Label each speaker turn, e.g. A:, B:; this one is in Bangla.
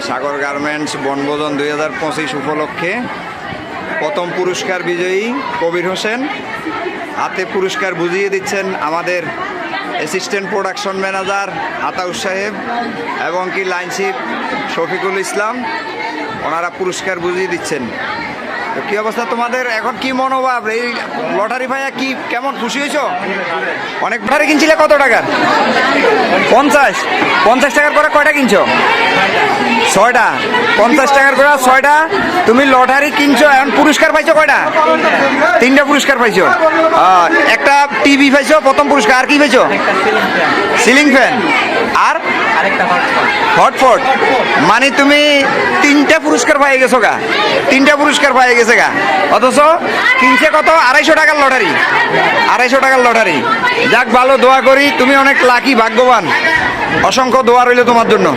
A: সাগর গার্মেন্টস বনভোজন 2025 উপলক্ষে প্রথম পুরস্কার বিজয়ী কবির হোসেন হাতে পুরস্কার বুঝিয়ে দিচ্ছেন আমাদের অ্যাসিস্ট্যান্ট প্রোডাকশন ম্যানেজার আতাউর সাহেব এবং কি লাইনশিপ শফিকুল ইসলাম, ওনারা পুরস্কার বুঝিয়ে দিচ্ছেন। তো কী অবস্থা তোমাদের এখন, কি মনোভাব? এই লটারি ভাইয়া কি কেমন খুশি হয়েছ? অনেক লটারি কিনছিলে কত টাকার? 50 টাকার করে কয়টা কিনছো? 6টা। 50 টাকার করে 6টা তুমি লটারি কিনছো, এখন পুরস্কার পাইছো কয়টা? 3টা পুরস্কার পাইছো। একটা টিভি পাইছো প্রথম পুরস্কার, আর কি পাইছো? সিলিং ফ্যান আর হটপট। মানে তুমি 3টা পুরস্কার পাই গেছো গা, 3টা পুরস্কার পাই গেছে গা, অথচ কিনছে কত? 250 টাকার লটারি। 250 টাকার লটারি। যাক, ভালো, দোয়া করি, তুমি অনেক লাকি, ভাগ্যবান। অসংখ্য দোয়া রইল তোমার জন্য।